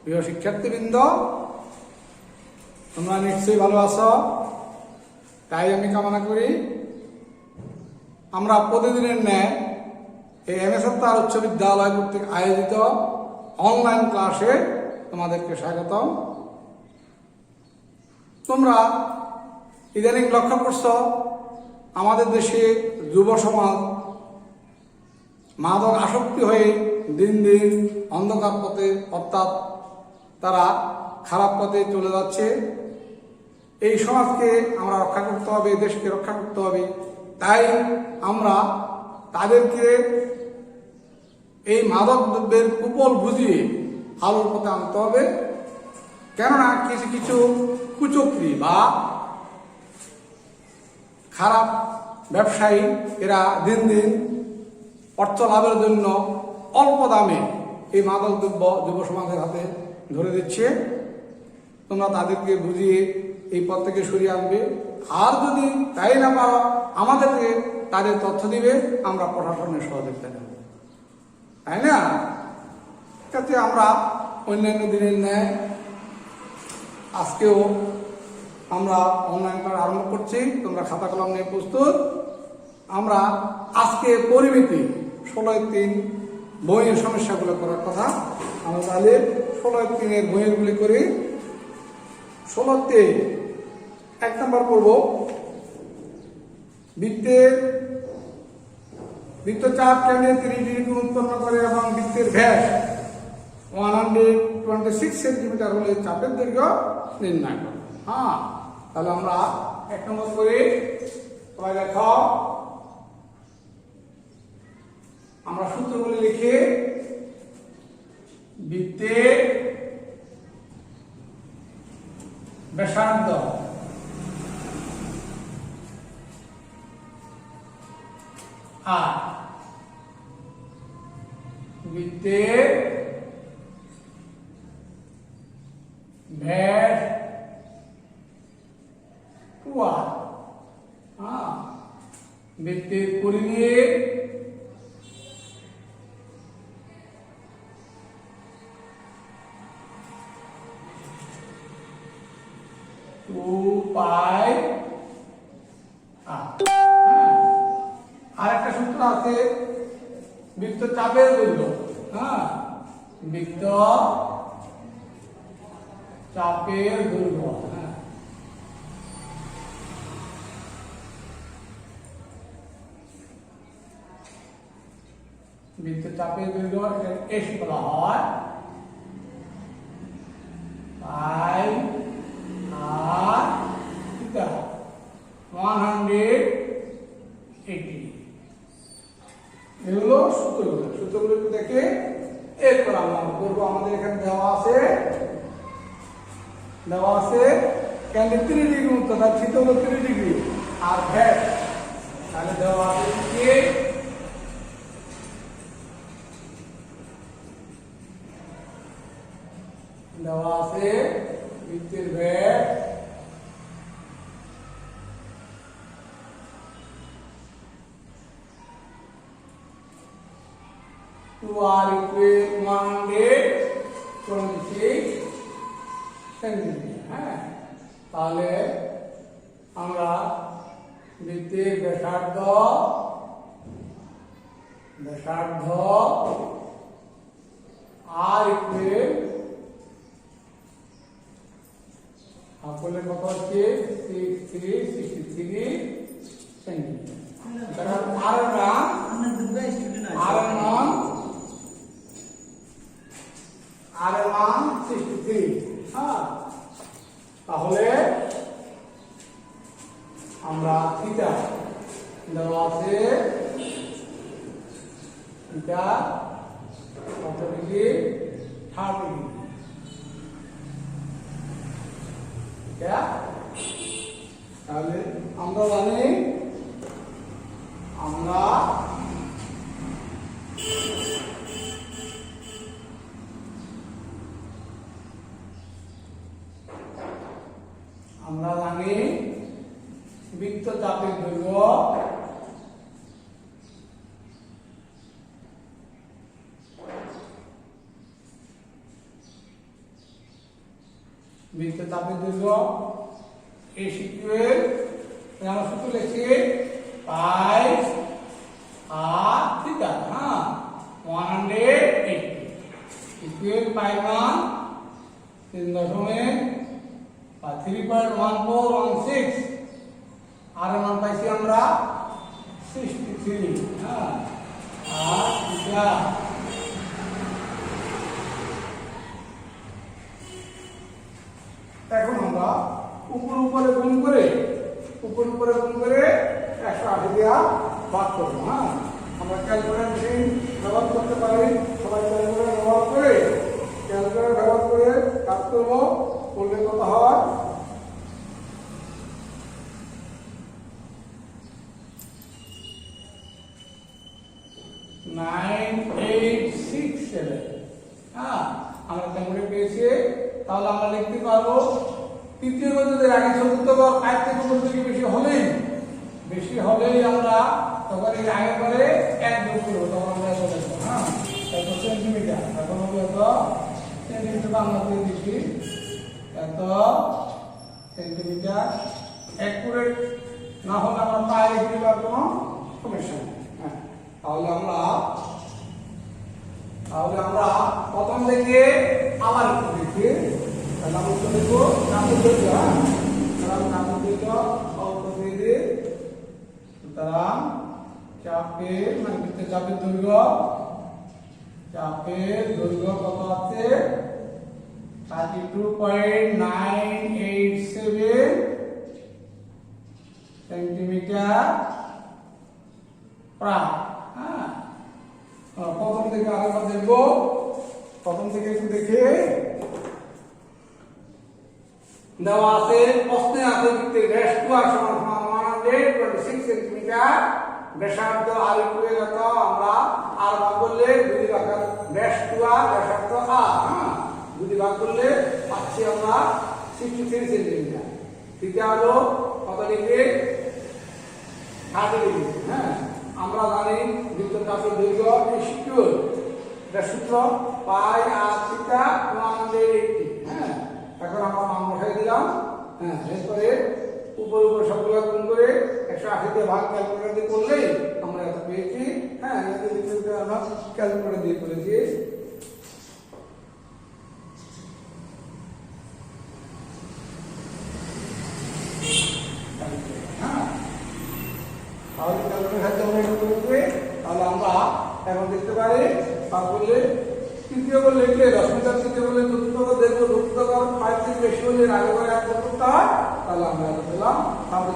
প্রিয় শিক্ষার্থীবৃন্দ, তোমরা নিশ্চয়ই ভালো আছো। তাই আমি কামনা করি আমরা প্রতিদিনের ন্যায় এই এমএস সত্তার উচ্চ বিদ্যালয় কর্তৃক আয়োজিত অনলাইন ক্লাসে তোমাদেরকে স্বাগতম। তোমরা ইদানিং লক্ষ্য করছো আমাদের দেশে যুব সমাজ মাদক আসক্তি হয়ে দিন দিন অন্ধকার পথে অর্থাৎ তারা খারাপ পথে চলে যাচ্ছে। এই সমাজকে আমরা রক্ষা করতে হবে, দেশকে রক্ষা করতে হবে। তাই আমরা তাদেরকে এই মাদক দ্রব্যের কুফল বুঝিয়ে আলোর পথে আনতে হবে। কেননা কিছু কিছু কুচক্রী বা খারাপ ব্যবসায়ী এরা দিন দিন অর্থ লাভের জন্য অল্প দামে এই মাদক দ্রব্য যুব সমাজের হাতে ধরে দিচ্ছে। তোমরা তাদেরকে বুঝিয়ে এই পথ থেকে সরিয়ে আনবে। আর যদি তাই না পারো আমাদেরকে তাদের তথ্য দিবে, আমরা প্রশাসনের সহযোগিতা নেব, তাই না? যাতে আমরা অন্যান্য দিনের ন্যায় আজকেও আমরা অনলাইন ক্লাস আরম্ভ করছি। তোমরা খাতা কলম নিয়ে প্রস্তুত। আমরা আজকে পরিমিতি 16-3 বইয়ের সমস্যাগুলো করার কথা। আমরা তাহলে 16-3 বইয়েরগুলি করি। 16-3 1 নম্বর পড়ব বৃত্তচাপ কেন্দ্রে 30 ডিগ্রি কোণ উৎপন্ন করে এবং বৃত্তের ব্যাস 126 সেন্টিমিটার হলে চাপের দৈর্ঘ্য নির্ণয় করে। হ্যাঁ, তাহলে আমরা 1 নম্বর করে সবাই দেখো, আমরা সূত্রগুলি লিখে বৃত্তের ব্যাসার্ধ আর বৃত্তের ব্যাস বৃত্তের পরিধি আরেকটা সূত্র আছে বৃত্ত চাপের দৈর্ঘ্য। হ্যাঁ, বৃত্ত চাপের দৈর্ঘ্য। বৃত্ত চাপের দৈর্ঘ্য এস বলা হয়। পাই আর থিটা 180। এগুলো সূত্রগুলো একটু দেখে এরপর আমরা করবো। আমাদের এখানে দেওয়া আছে কেন্দ্রে 30 ডিগ্রি উচ্চতা, থিটা হলো 30 ডিগ্রি আর ব্যাস তাহলে দেওয়া আছে কি দেওয়া আছে বৃত্তের ব্যাস 126 সেন্টিমিটার। হ্যাঁ, তাহলে আমরা বৃত্তের ব্যাসার্ধ আর করলে কত হচ্ছে 63 সেন্টিমিটার। আর মান 63। হ্যাঁ, তাহলে আমরা থিটা দেওয়া আছে থিটা কত ডিগ্রি 30 ডিগ্রি। তাহলে আমরা জানি বৃত্ত চাপের দৈর্ঘ্য বৃত্তের চাপের দৈর্ঘ্য এই সিকিউয়ের আমরা সূত্র লিখছি পাই আর থিটা, হ্যাঁ 180 সিকিউয়ের পাই মান 3.1416 আর মান পাইছি আমরা 63, হ্যাঁ আর থিটা এখন আমরা উপরে গুণ করে 180 দিয়া ভাগ করবো, হ্যাঁ আমরা ক্যালকুলেটর মেশিন ব্যবহার করতে পারি, সবাই ক্যালকুলেটর ব্যবহার করে কাজ করবো, করলে কত হয় 9867, হ্যাঁ আমরা ক্যালকুলেটর পেয়েছি। তাহলে আমরা লিখতে পারবো তৃতীয় পদ্ধতির আগে চতুর্থ গড় 5 থেকে উপর থেকে বেশি হলেই আমরা তখন এই আগে করে 1 যোগ করবো, তখন আমরা এত লিখবো, হ্যাঁ এত সেন্টিমিটার, এখন হবে এত সেন্টিমিটার আমরা দিয়ে দিচ্ছি এত সেন্টিমিটার। অ্যাকুরেট না হলে আমরা পায়ে লিখতে পারবো, কোনো সমস্যা নেই, হ্যাঁ তাহলে আমরা প্রথম থেকে আবার একটু দেখি, তাহলে আমরা তো দেখবো কাপড় দৈর্ঘ্য, হ্যাঁ কাপড় দৈর্ঘ্য অল্প দিয়ে দিই, সুতরাং চাপের মানে বৃত্তের চাপের দৈর্ঘ্য কত আছে 32.987 সেন্টিমিটার প্রায়, হ্যাঁ প্রথম থেকে আরেকবার দেখবো, প্রথম থেকে একটু দেখে দেওয়া আছে, প্রশ্নে আছে বৃত্তের ব্যাস 126 সেন্টিমিটার, ব্যাসার্ধ আর ইকুয়াল কত আমরা আর ভাগ করলে 2 ভাগ ব্যাস 2 আর ব্যাসার্ধ আর, হ্যাঁ 2 ভাগ করলে পাচ্ছি আমরা 63 সেন্টিমিটার। থিটা হলো কত ডিগ্রি 30 ডিগ্রি, হ্যাঁ আমরা জানি বৃত্তের চাপের দৈর্ঘ্য সিকিউর, এটা সূত্র পাই আর থিটা 180, হ্যাঁ এখন আমরা মান বসাই দিলাম, হ্যাঁ এরপরে উপরে সবগুলো গুণ করে 180 দিয়ে ভাগ ক্যালকুলেটর দিয়ে করলেই আমরা এত পেয়েছি, হ্যাঁ আমরা ক্যালকুলেটর দিয়ে করেছি। তাহলে আমরা এখন দেখতে পারি ভাগ করলে তৃতীয় করে লিখলে 10 মিটার, তৃতীয় করলে চতুর্থ করে দেখবো, চতুর্থ করে 5 থেকে বেশি হলে আগে করে 1 করতে হয়, তাহলে আমরা পেলাম তাহলে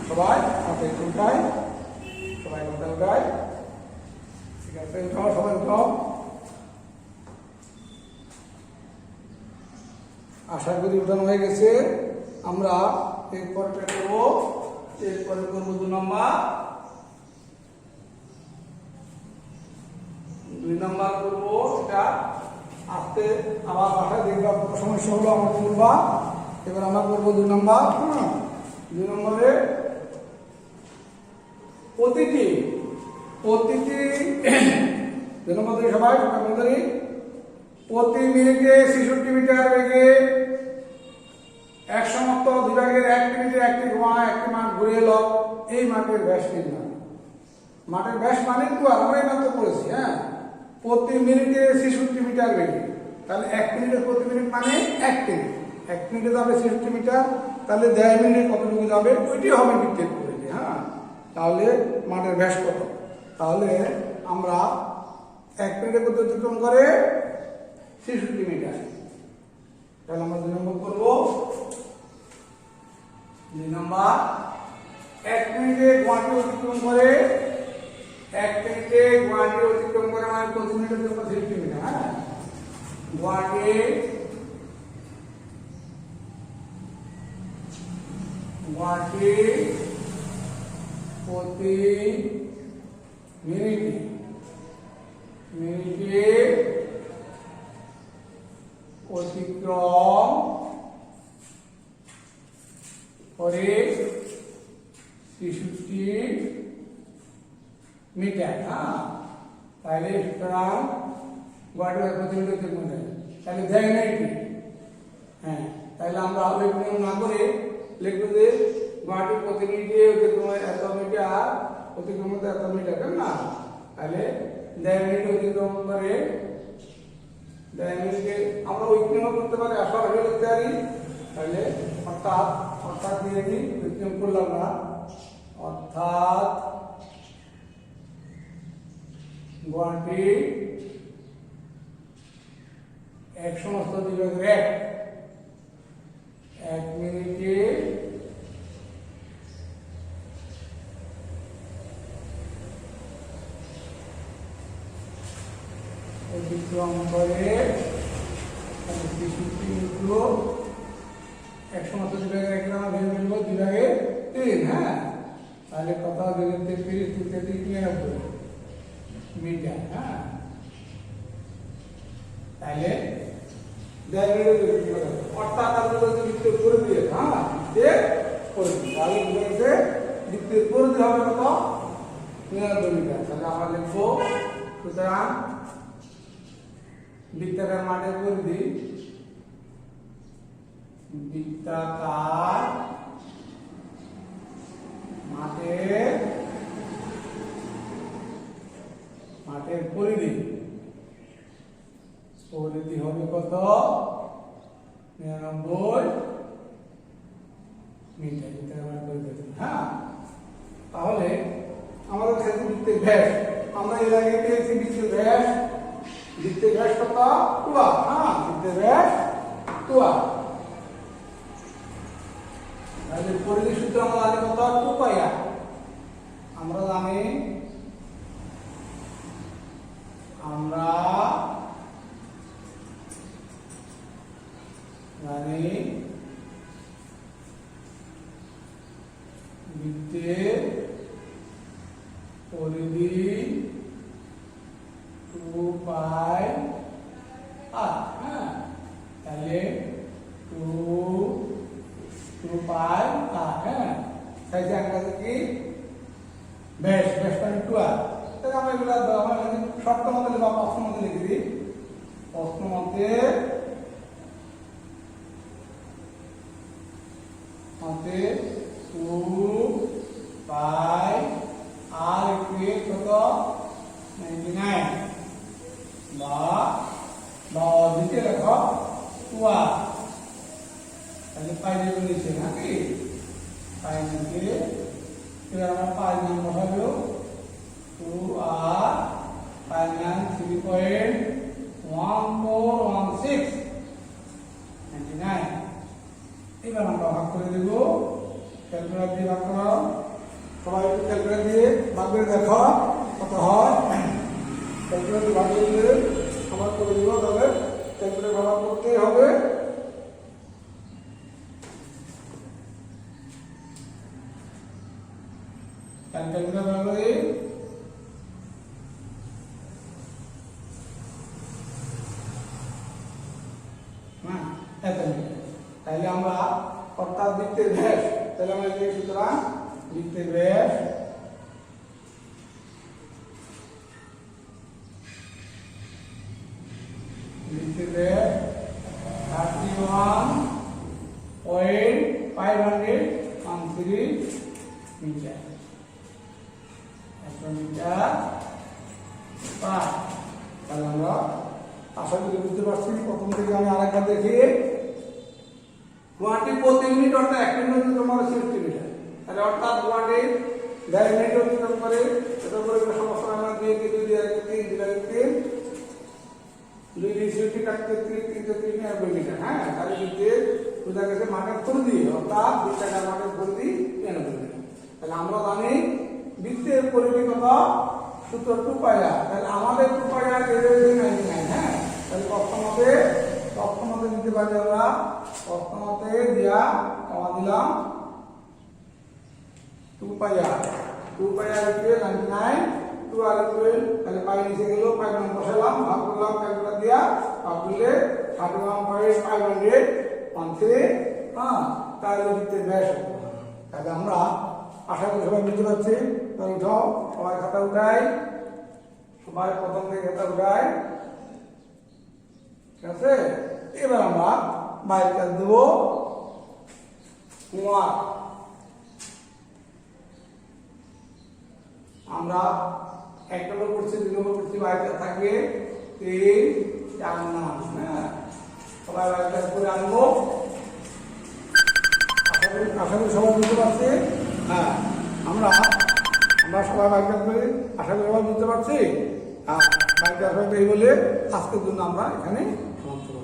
সবাই হাতে উঠাই, ঠিক আছে সবাই উঠাও। আশা করি উঠানো হয়ে গেছে। আমরা এরপরটা করবো, এরপরে করবো 2 নাম্বার করবো, এটা আস্তে আবার বাসায় দেখবা সমস্যা হলো আমরা করবা। এবার আমরা করবো 2 নাম্বার, 2 নম্বরে প্রতিটি 2 নম্বর সবাই প্রতি মিনিটে 66 মিটার বেগে এক সমস্ত বিভাগের 1 মিনিটে একটি মাঠ ঘুরে এলো, এই মাঠের ব্যাস নির্ণয়। মাঠের ব্যাস মানে তো আমরা এই মাত্র করেছি, হ্যাঁ প্রতি মিনিটে 66 মিটার বেগে, তাহলে 1 মিনিটে প্রতি মিনিট মানে 1 মিনিট, 1 মিনিটে যাবে 66 মিটার, তাহলে 1.5 মিনিটে কতটুকু যাবে ওইটি হবে বৃত্তের পরিধি, হ্যাঁ তাহলে মাঠের ব্যাস কত, তাহলে আমরা 1 মিনিটে কত অতিক্রম করে 66 মিটার, তাহলে আমরা 2 নম্বর করবো। 2 নম্বর 1 মিনিটে গুয়াহাটি অতিক্রম করে, 1 মিনিটে গুয়াহাটি অতিক্রম করে মানে প্রতি মিনিটে 60 মিটার, হ্যাঁ গুয়াহাটি প্রতি মিনিটে অতিক্রম করে 63 মিটার, হ্যাঁ তাহলে সুতরাং গুয়াহাটি প্রতি মিনিটে অতিক্রম করে, তাহলে দেয় নাই কি হ্যাঁ, তাহলে আমরা ওয়েট নিয়ম না করে লিখবো যে গুয়াহাটি প্রতি মিনিটে অতিক্রম এত মিটার, অতিক্রম এত মিটার, তাই না? তাহলে 1.5 মিনিট অতিক্রম করে 1.5 মিনিটে আমরা ওয়েট নিয়ম করতে পারি, আসলে লিখতে পারি। তাহলে অর্থাৎ দিয়ে দিই, ওয়েট নিয়ম করলাম না, অর্থাৎ গুয়াহাটি এক সমস্ত বিভাগের 1 মিনিটে অতিক্রম করে 1 সমস্ত বিভাগের 1 নামা ভেঙে ফেলবো 2/3। হ্যাঁ, তাহলে কথা 2/3 মিটার। হ্যাঁ, তাহলে অর্থাৎ বৃত্তের পরিধি, হ্যাঁ বৃত্তের পরিধি, তাহলে বৃত্তের পরিধি হবে কত? 99 মিটার। তাহলে আমরা লিখবো, সুতরাং বৃত্তাকার মাঠের পরিধি, বৃত্তাকার মাঠের পরিধি হবে কত? 99 মিটার। হ্যাঁ, তাহলে আমাদের কাছে বৃত্তের ব্যাস, আমরা এর আগে পেয়েছি বৃত্তের ব্যাস কত? 2r। হ্যাঁ, বৃত্তের ব্যাস 2r। তাহলে পরিধি সূত্র আমরা জানি কত? 2πr। আমরা জানি বৃত্তের পরিধি 2πr। হ্যাঁ, তাহলে 2πr। হ্যাঁ, সাইজে আঁকা কি ব্যাস মানে 2r। তাহলে আমরা এগুলো শর্ত মতে বা প্রশ্ন মতে লিখে দিই। প্রশ্ন মতে মতে 2πr কত? 99 বা দিতে লেখো 2r। তাহলে পাই দেবো নিচে নাকি? পাই নিচে এবার আমরা পাই মান বসাবো 2r পাই মান 3.1416 এবার আমরা ভাগ করে দেব। ক্যালকুলেটর দিয়ে ভাগ করো, সবাই একটু ক্যালকুলেটর দিয়ে ভাগ করে দেখো কত হয়। ক্যালকুলেটর দিয়ে ভাগ করে সবাই করে দেবো। তাহলে ক্যালকুলেটর ব্যবহার করতেই হবে। ক্যালকুলেটর ব্যবহার করে তাহলে আমরা অর্থাৎ বৃত্তের ব্যাস, তাহলে আমরা লিখি সুতরাং বৃত্তের ব্যাস বৃত্তের ব্যাস 31.513 মিটার। তাহলে আমরা আশা করি বুঝতে পারছি। প্রথম থেকে আমি আরেকবার দেখি, গুয়াহাটি প্রতি মিনিট অর্থাৎ 1 মিনিট তোমার 60 মিটার। তাহলে অর্থাৎ গুয়াহাটি 1.5 মিনিট অতিক্রম করে, এটা করে সমস্যা আমরা দিয়ে 2 কাটতে 3 90 মিটার। হ্যাঁ, তাহলে বোঝা গেছে মাঠের পরিধি, অর্থাৎ বৃত্তাকার মাঠের পরিধি 99 মিটার। তাহলে আমরা জানি বৃত্তের পরিধি কত? সূত্র 2πr। তাহলে আমাদের 2πr 99। হ্যাঁ, তাহলে প্রশ্নমতে নিতে পারি আমরা, প্রশ্নমতে দিয়া কমা দিলাম 2πr 99, 2r তাহলে পাই নিচে গেল, পাই মান বসালাম, ভাগ করলাম ক্যালকুলেটর দিয়া, ভাগ করলে 31.513। হ্যাঁ, তাহলে বৃত্তের ব্যাস। তাহলে আমরা আশা করি সবাই বুঝতে পারছি। তাহলে উঠাও, সবাই খাতা উঠাই, সবাই প্রথম থেকে খাতা উঠাই। ঠিক আছে, এবার আমরা বাইরের কাছে দেব হোমওয়ার্ক। আমরা 1 নম্বর করছি, 2 নম্বর করছি, বাইরের কাছে থাকবে 3, 4 নাম। হ্যাঁ, সবাই বাইরের কাছে করে আনবো। আশা করি সবাই বুঝতে পারছি। হ্যাঁ, আমরা সবাই বাইরের কাছে করে আশা করি সবাই বুঝতে পারছি। বাইরের কাছে এই বলে আজকের জন্য আমরা এখানে সমাপ্ত করব।